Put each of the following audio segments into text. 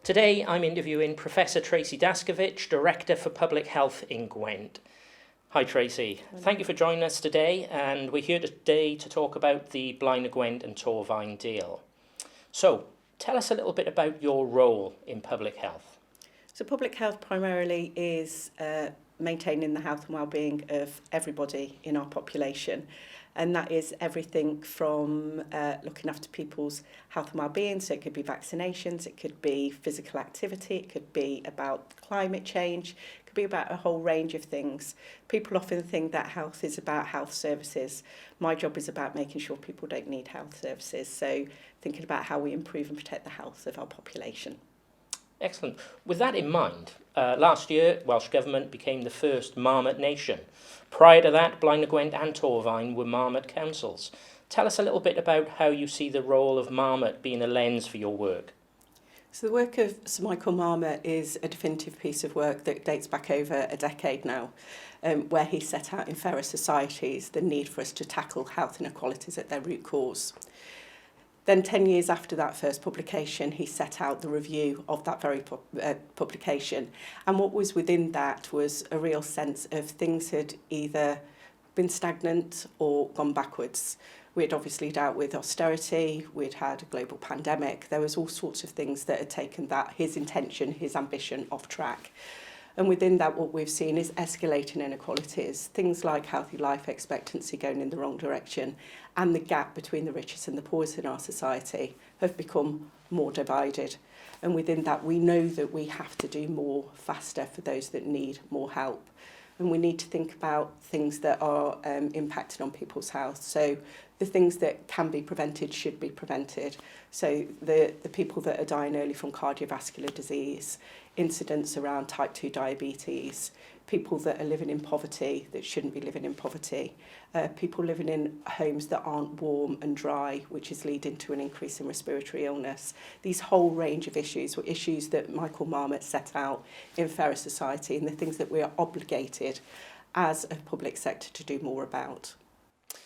Today I'm interviewing Professor Tracy Daskovich, Director for Public Health in Gwent. Hi Tracy, thank you for joining us today, and we're here today to talk about the Blaenau Gwent and Torfaen deal. So, tell us a little bit about your role in public health. So public health primarily is maintaining the health and well-being of everybody in our population. And that is everything from looking after people's health and well-being. So it could be vaccinations, it could be physical activity, it could be about climate change, it could be about a whole range of things. People often think that health is about health services. My job is about making sure people don't need health services. So thinking about how we improve and protect the health of our population. Excellent. With that in mind, last year Welsh Government became the first Marmot nation. Prior to that, Blaenau Gwent and Torfaen were Marmot councils. Tell us a little bit about how you see the role of Marmot being a lens for your work. So the work of Sir Michael Marmot is a definitive piece of work that dates back over a decade now, where he set out in fairer societies the need for us to tackle health inequalities at their root cause. Then 10 years after that first publication, he set out the review of that very publication. And what was within that was a real sense of things had either been stagnant or gone backwards. We had obviously dealt with austerity, we'd had a global pandemic, there was all sorts of things that had taken that, his intention, his ambition off track. And within that, what we've seen is escalating inequalities, things like healthy life expectancy going in the wrong direction, and the gap between the richest and the poorest in our society have become more divided. And within that, we know that we have to do more faster for those that need more help. And we need to think about things that are impacting on people's health. So the things that can be prevented should be prevented. So the people that are dying early from cardiovascular disease, incidents around type 2 diabetes, people that are living in poverty that shouldn't be living in poverty, people living in homes that aren't warm and dry, which is leading to an increase in respiratory illness. These whole range of issues were issues that Michael Marmot set out in Fairer Society and the things that we are obligated as a public sector to do more about.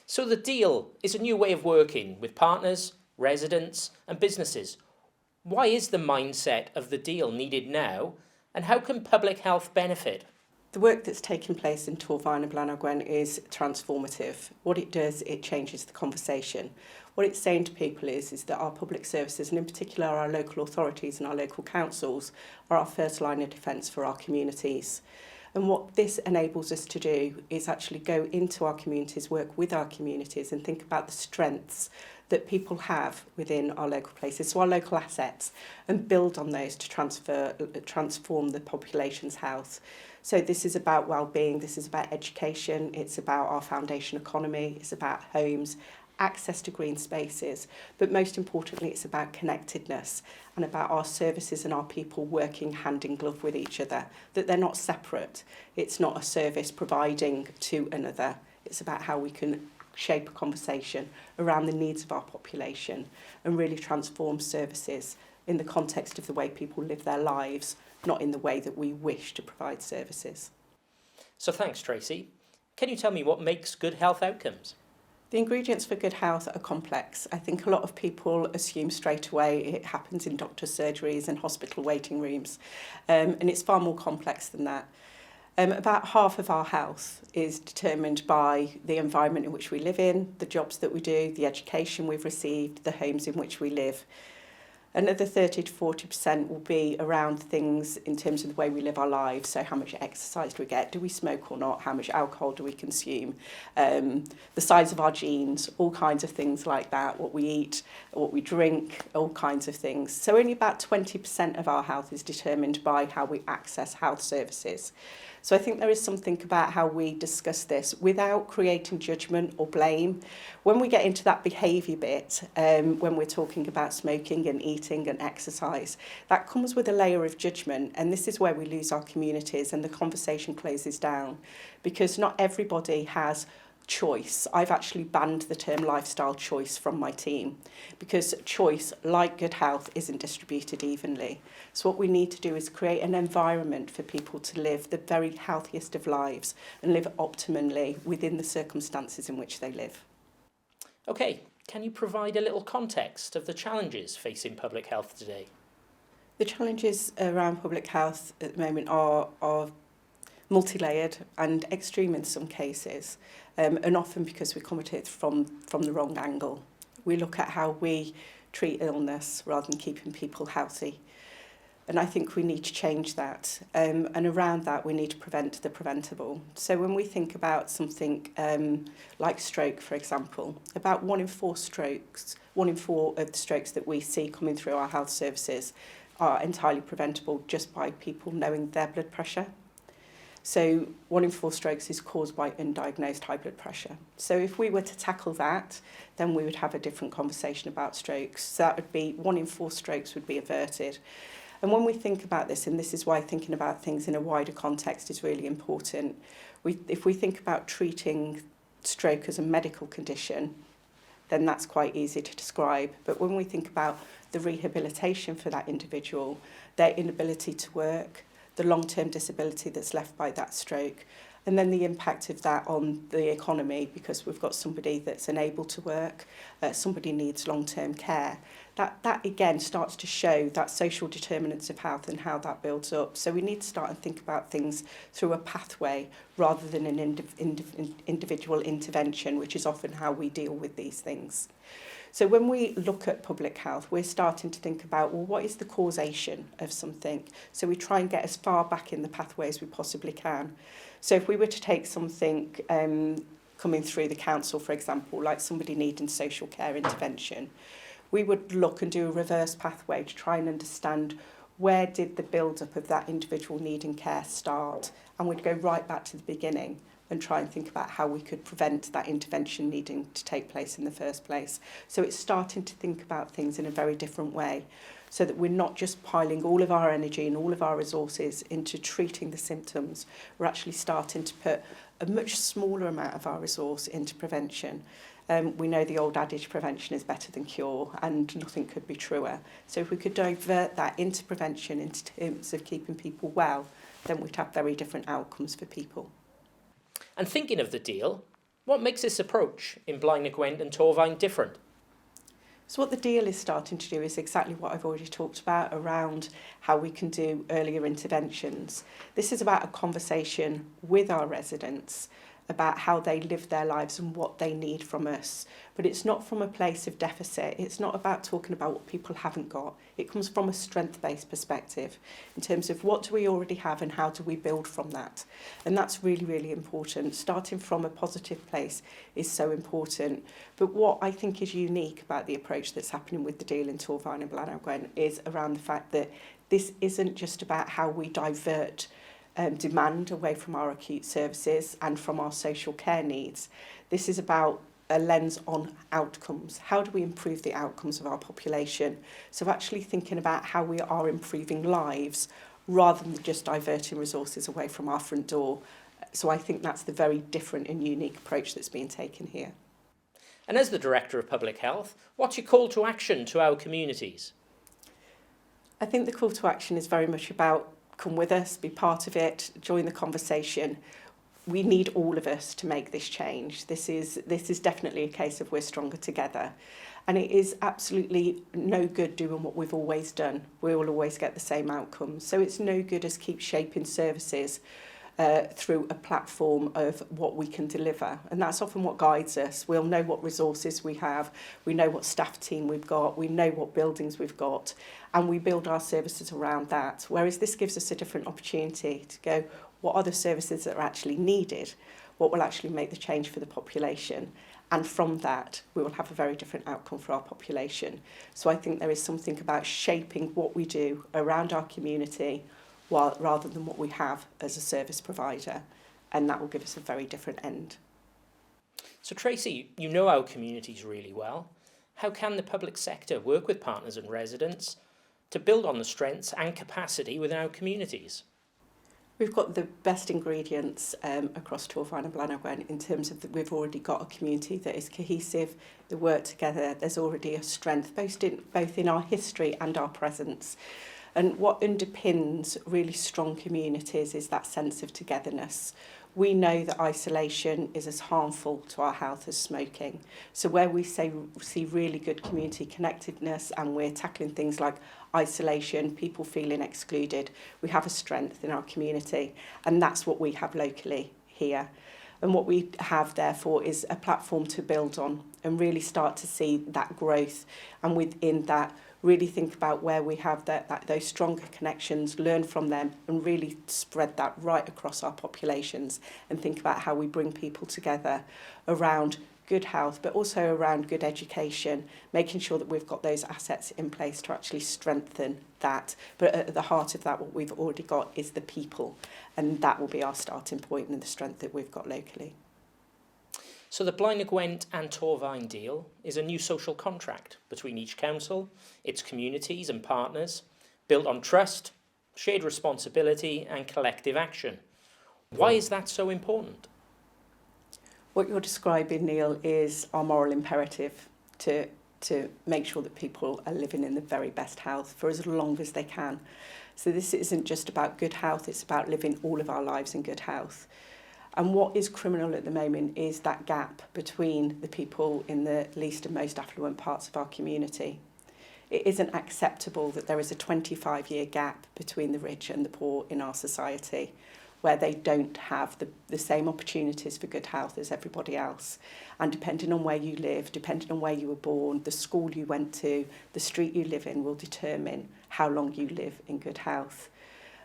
So the deal is a new way of working with partners, residents and businesses. Why is the mindset of the deal needed now, and how can public health benefit? The work that's taking place in Torfaen and Blaenau Gwent is transformative. What it does, it changes the conversation. What it's saying to people is that our public services, and in particular our local authorities and our local councils, are our first line of defence for our communities. And what this enables us to do is actually go into our communities, work with our communities and think about the strengths that people have within our local places, so our local assets, and build on those to transform the population's health. So this is about well-being, this is about education, it's about our foundation economy, it's about homes, access to green spaces, but most importantly it's about connectedness and about our services and our people working hand in glove with each other, that they're not separate. It's not a service providing to another, it's about how we can shape a conversation around the needs of our population and really transform services in the context of the way people live their lives, not in the way that we wish to provide services. So thanks, Tracy. Can you tell me what makes good health outcomes? The ingredients for good health are complex. I think a lot of people assume straight away it happens in doctor's surgeries and hospital waiting rooms, and it's far more complex than that. About half of our health is determined by the environment in which we live in, the jobs that we do, the education we've received, the homes in which we live. Another 30 to 40% will be around things in terms of the way we live our lives. So how much exercise do we get? Do we smoke or not? How much alcohol do we consume? The size of our genes, all kinds of things like that, what we eat, what we drink, all kinds of things. So only about 20% of our health is determined by how we access health services. So I think there is something about how we discuss this without creating judgment or blame. When we get into that behaviour bit, when we're talking about smoking and eating and exercise, that comes with a layer of judgment, and this is where we lose our communities and the conversation closes down, because not everybody has choice. I've actually banned the term lifestyle choice from my team because choice, like good health, isn't distributed evenly. So what we need to do is create an environment for people to live the very healthiest of lives and live optimally within the circumstances in which they live. Okay, can you provide a little context of the challenges facing public health today? The challenges around public health at the moment are multi-layered and extreme in some cases, and often because we come at it from the wrong angle. We look at how we treat illness rather than keeping people healthy. And I think we need to change that. And around that, we need to prevent the preventable. So when we think about something like stroke, for example, about 1 in 4 strokes, 1 in 4 of the strokes that we see coming through our health services are entirely preventable just by people knowing their blood pressure. So 1 in 4 strokes is caused by undiagnosed high blood pressure. So if we were to tackle that, then we would have a different conversation about strokes. So that would be 1 in 4 strokes would be averted. And when we think about this, and this is why thinking about things in a wider context is really important, if we think about treating stroke as a medical condition, then that's quite easy to describe. But when we think about the rehabilitation for that individual, their inability to work, the long-term disability that's left by that stroke, and then the impact of that on the economy, because we've got somebody that's unable to work, somebody needs long-term care. That again starts to show that social determinants of health and how that builds up. So we need to start and think about things through a pathway rather than an individual intervention, which is often how we deal with these things. So when we look at public health, we're starting to think about, well, what is the causation of something? So we try and get as far back in the pathway as we possibly can. So if we were to take something coming through the council, for example, like somebody needing social care intervention, we would look and do a reverse pathway to try and understand where did the build-up of that individual needing care start, and we'd go right back to the beginning and try and think about how we could prevent that intervention needing to take place in the first place. So it's starting to think about things in a very different way, so that we're not just piling all of our energy and all of our resources into treating the symptoms. We're actually starting to put a much smaller amount of our resource into prevention. We know the old adage, prevention is better than cure, and nothing could be truer. So if we could divert that into prevention in terms of keeping people well, then we'd have very different outcomes for people. And thinking of the deal, what makes this approach in Blaenau Gwent and Torfaen different? So what the deal is starting to do is exactly what I've already talked about around how we can do earlier interventions. This is about a conversation with our residents about how they live their lives and what they need from us. But it's not from a place of deficit. It's not about talking about what people haven't got. It comes from a strength-based perspective in terms of what do we already have and how do we build from that. And that's really, really important. Starting from a positive place is so important. But what I think is unique about the approach that's happening with the deal in Torfaen and Blaenau Gwent is around the fact that this isn't just about how we divert demand away from our acute services and from our social care needs. This is about a lens on outcomes. How do we improve the outcomes of our population? So actually thinking about how we are improving lives rather than just diverting resources away from our front door. So I think that's the very different and unique approach that's being taken here. And as the Director of Public Health, what's your call to action to our communities? I think the call to action is very much about come with us, be part of it, join the conversation. We need all of us to make this change. This is definitely a case of we're stronger together. And it is absolutely no good doing what we've always done. We will always get the same outcomes. So it's no good us keep shaping services through a platform of what we can deliver. And that's often what guides us. We'll know what resources we have, we know what staff team we've got, we know what buildings we've got, and we build our services around that. Whereas this gives us a different opportunity to go, what are the services that are actually needed? What will actually make the change for the population? And from that, we will have a very different outcome for our population. So I think there is something about shaping what we do around our community rather than what we have as a service provider, and that will give us a very different end. So Tracy, you know our communities really well. How can the public sector work with partners and residents to build on the strengths and capacity within our communities? We've got the best ingredients across Torfaen and Blaenau Gwent in terms of that we've already got a community that is cohesive, that work together. There's already a strength both in our history and our presence. And what underpins really strong communities is that sense of togetherness, We know that isolation is as harmful to our health as smoking. So where we see really good community connectedness and we're tackling things like isolation, people feeling excluded, we have a strength in our community, and that's what we have locally here. And what we have, therefore, is a platform to build on and really start to see that growth. And within that, really think about where we have those stronger connections, learn from them, and really spread that right across our populations and think about how we bring people together around good health, but also around good education, making sure that we've got those assets in place to actually strengthen that. But at the heart of that, what we've already got is the people, and that will be our starting point and the strength that we've got locally. So the Blaenau Gwent and Torfaen deal is a new social contract between each council, its communities and partners, built on trust, shared responsibility and collective action. Why is that so important? What you're describing, Neil, is our moral imperative to make sure that people are living in the very best health for as long as they can. So this isn't just about good health, it's about living all of our lives in good health. And what is criminal at the moment is that gap between the people in the least and most affluent parts of our community. It isn't acceptable that there is a 25-year gap between the rich and the poor in our society, where they don't have the same opportunities for good health as everybody else. And depending on where you live, depending on where you were born, the school you went to, the street you live in will determine how long you live in good health.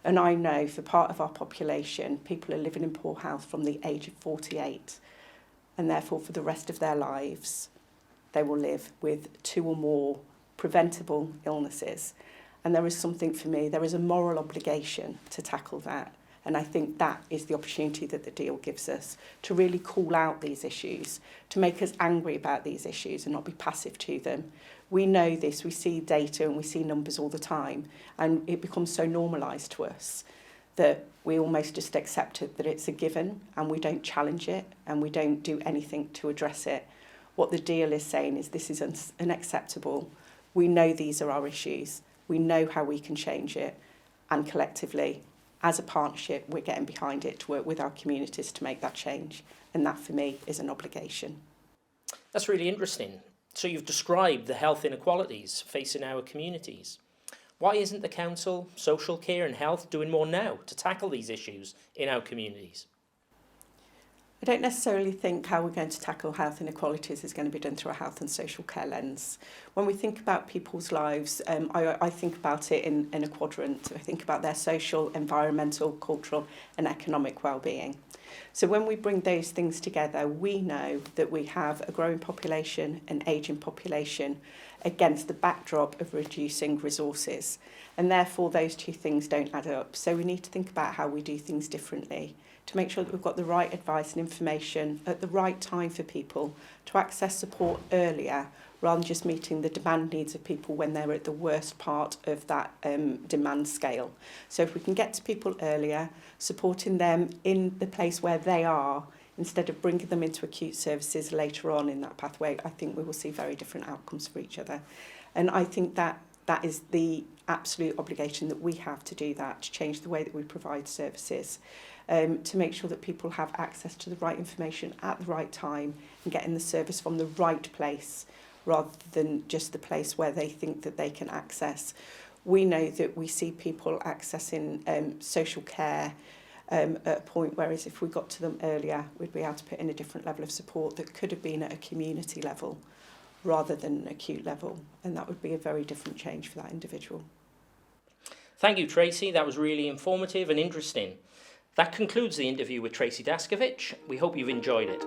And I know for part of our population, people are living in poor health from the age of 48. And therefore, for the rest of their lives, they will live with 2 or more preventable illnesses. And there is something for me, there is a moral obligation to tackle that. And I think that is the opportunity that the deal gives us to really call out these issues, to make us angry about these issues and not be passive to them. We know this, we see data and we see numbers all the time, and it becomes so normalised to us that we almost just accept it, that it's a given, and we don't challenge it and we don't do anything to address it. What the deal is saying is this is unacceptable. We know these are our issues. We know how we can change it, and collectively, as a partnership, we're getting behind it to work with our communities to make that change. And that, for me, is an obligation. That's really interesting. So you've described the health inequalities facing our communities. Why isn't the council, social care and health doing more now to tackle these issues in our communities? I don't necessarily think how we're going to tackle health inequalities is going to be done through a health and social care lens. When we think about people's lives, I think about it in a quadrant. I think about their social, environmental, cultural and economic well-being. So when we bring those things together, we know that we have a growing population, an ageing population, against the backdrop of reducing resources. And therefore, those two things don't add up. So we need to think about how we do things differently, to make sure that we've got the right advice and information at the right time for people to access support earlier, rather than just meeting the demand needs of people when they're at the worst part of that demand scale. So if we can get to people earlier, supporting them in the place where they are, instead of bringing them into acute services later on in that pathway, I think we will see very different outcomes for each other. And I think that is the absolute obligation that we have to do that, to change the way that we provide services, to make sure that people have access to the right information at the right time and getting the service from the right place, rather than just the place where they think that they can access. We know that we see people accessing social care at a point, whereas if we got to them earlier, we'd be able to put in a different level of support that could have been at a community level rather than an acute level, and that would be a very different change for that individual. Thank you, Tracy. That was really informative and interesting. That concludes the interview with Tracy Dascovich. We hope you've enjoyed it.